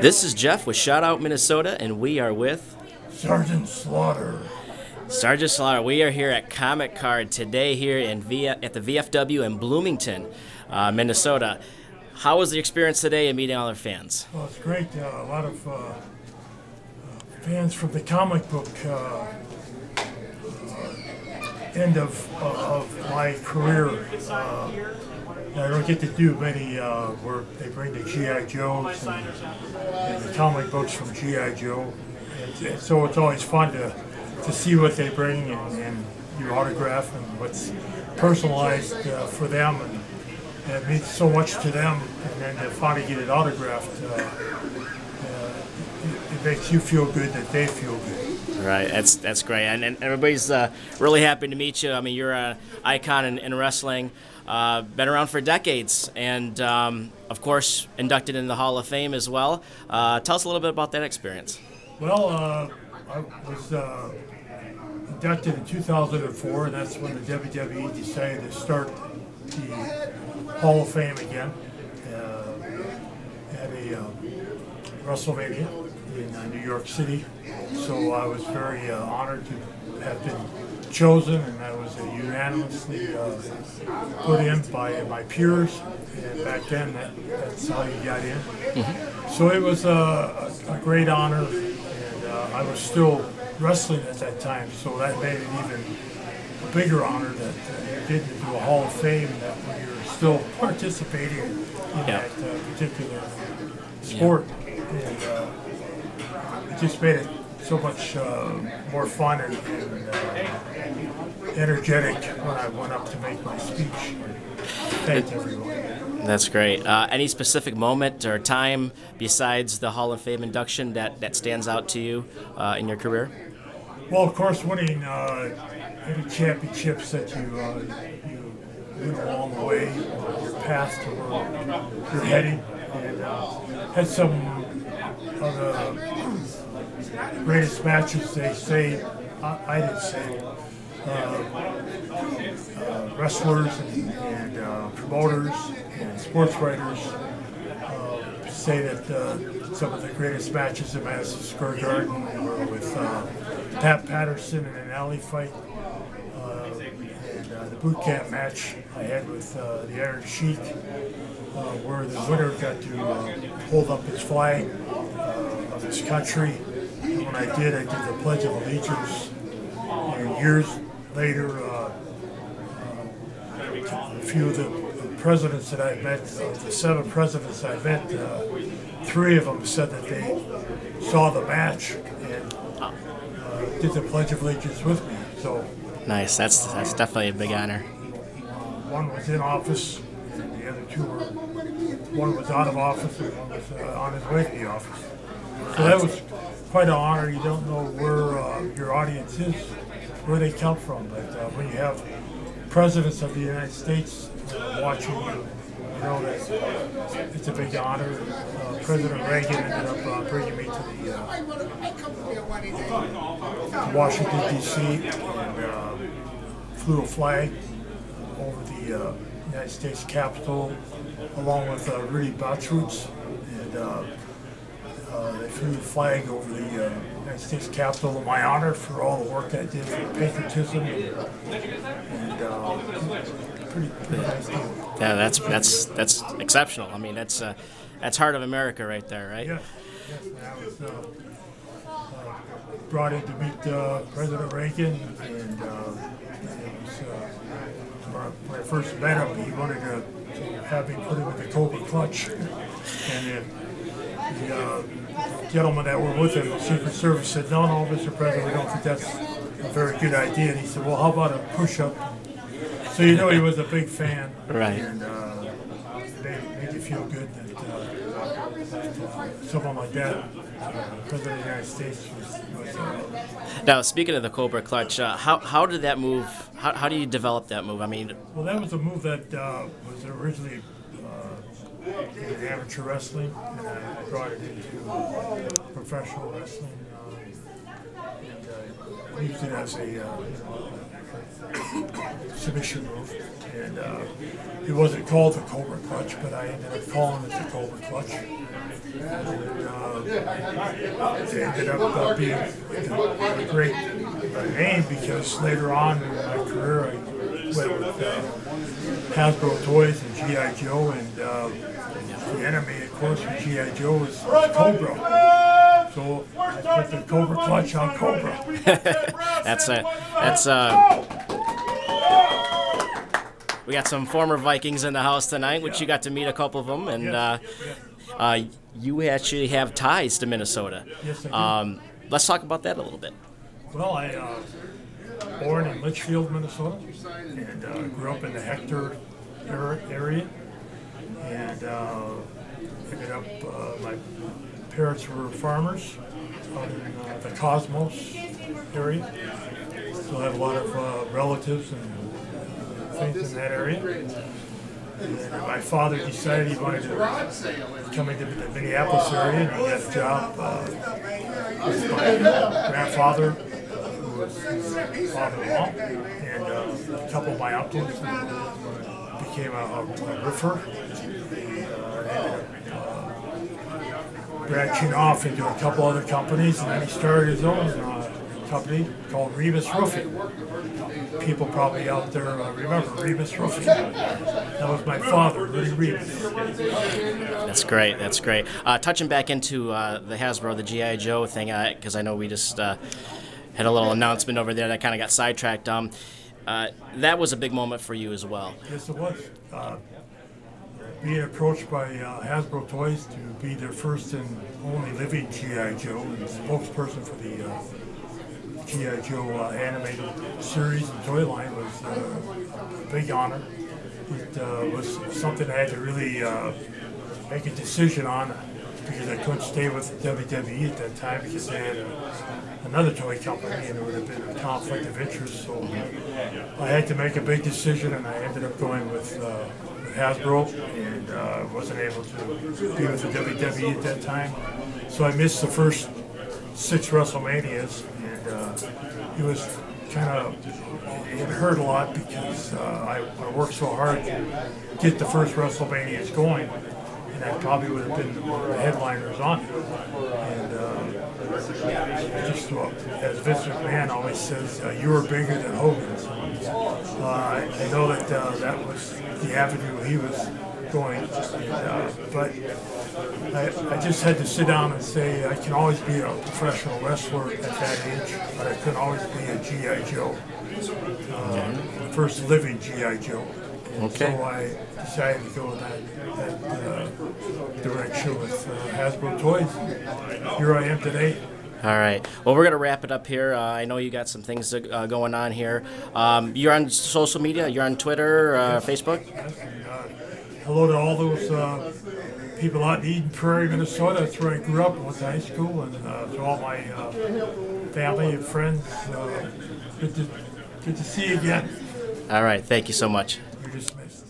This is Jeff with Shout Out Minnesota, and we are with Sgt Slaughter. Sgt Slaughter. We are here at Comic Card today here at the VFW in Bloomington, Minnesota. How was the experience today in meeting all our fans? Well, it's great. A lot of fans from the comic book end of my career. I don't get to do many where they bring the G.I. Joes and the comic books from G.I. Joe. And so it's always fun to see what they bring and your autograph and what's personalized for them. And it means so much to them. And then to finally get it autographed, it makes you feel good that they feel good. Right, that's great, and everybody's really happy to meet you. I mean, you're an icon in wrestling, been around for decades, and of course inducted in the Hall of Fame as well. Tell us a little bit about that experience. Well, I was inducted in 2004, and that's when the WWE decided to start the Hall of Fame again at a WrestleMania in New York City. So I was very honored to have been chosen, and I was unanimously put in by my peers. And back then, that's how you got in. Mm-hmm. So it was a great honor, and I was still wrestling at that time, so that made it even a bigger honor that you get into a Hall of Fame, that when you're still participating in that particular sport. And it just made it so much more fun and energetic when I went up to make my speech. Thank everyone. That's great. Any specific moment or time besides the Hall of Fame induction that stands out to you in your career? Well, of course, winning any championships that you win along the way, your path to where you're heading, and had some of the greatest matches. They say, I didn't say, wrestlers and promoters and sports writers say that some of the greatest matches in Madison Square Garden were with Pat Patterson in an alley fight, and the boot camp match I had with the Iron Sheik, where the winner got to hold up his flag of his country. And when I did the Pledge of Allegiance. And years later, a few of the presidents that I met, the 7 presidents I met, 3 of them said that they saw the match and did the Pledge of Allegiance with me. So nice. That's definitely a big honor. One was in office, and the other 2 were. One was out of office, and one was on his way to the office. So that was quite an honor. You don't know where your audience is, where they come from, but when you have presidents of the United States watching you, you know that it's a big honor. President Reagan ended up bringing me to the Washington, D.C. and flew a flag over the United States Capitol, along with Rudy Bachowicz, and they flew the flag over the United States Capitol in my honor for all the work I did for patriotism, and pretty nice deal. Yeah, that's exceptional. I mean, that's heart of America right there, right? Yes. I was brought in to meet President Reagan, and when I first met him, he wanted to have me put him in the Cobra Clutch, and the gentlemen that were with him, the Secret Service, said, no, Mr. President, we don't think that's a very good idea. And he said, well, how about a push-up? So you know he was a big fan. Right. And made you feel good that someone like that, President of the United States, was now, speaking of the Cobra Clutch, how did that move, how do you develop that move? I mean, well, that was a move that was originally in amateur wrestling, and I brought it into professional wrestling, and used it as a submission move. And it wasn't called the Cobra Clutch, but I ended up calling it the Cobra Clutch. It ended up being a great name because later on in my career I went with Hasbro toys and G.I. Joe, and the enemy, of course, for G.I. Joe was Cobra. So I put the Cobra clutch on Cobra. We got some former Vikings in the house tonight, which you got to meet a couple of them, and you actually have ties to Minnesota. Yes, I do. Let's talk about that a little bit. Well, I born in Litchfield, Minnesota, and grew up in the Hector area, and ended up, my parents were farmers out in the Cosmos area, so I have a lot of relatives and things in that area. And my father decided he wanted to come into the Minneapolis area, and he got a job with my grandfather, who was his father-in-law, and a couple of my uncles, became a roofer. Ended up branching off into a couple other companies, and then he started his own company called Rebus Roofing. People probably out there remember Rebus Roofing. That was my father, Rudy Rebus. That's great. That's great. Touching back into the Hasbro, the G.I. Joe thing, because I know we just had a little announcement over there that kind of got sidetracked. That was a big moment for you as well. Yes, it was. Being approached by Hasbro Toys to be their first and only living G.I. Joe and spokesperson for the G.I. Joe animated series and toy line was a big honor. It was something I had to really make a decision on, because I couldn't stay with WWE at that time because they had another toy company and there would have been a conflict of interest. So I had to make a big decision, and I ended up going with Hasbro, and wasn't able to be with the WWE at that time. So I missed the first 6 WrestleManias, and it was it hurt a lot because I worked so hard to get the first WrestleManias going, and I probably would have been the headliners on it. And just as Vince McMahon always says, you were bigger than Hogan. So, I know that that was the avenue he was going, but I just had to sit down and say I can always be a professional wrestler at that age, but I couldn't always be a G.I. Joe, the first living G.I. Joe. And so I decided to go in that direction with Hasbro Toys. Here I am today. All right. Well, we're going to wrap it up here. I know you got some things going on here. You're on social media? You're on Twitter, Facebook? Yes, and, hello to all those people out in Eden Prairie, Minnesota. That's where I grew up and went to high school. And to all my family and friends, good to see you again. All right. Thank you so much. You're dismissed.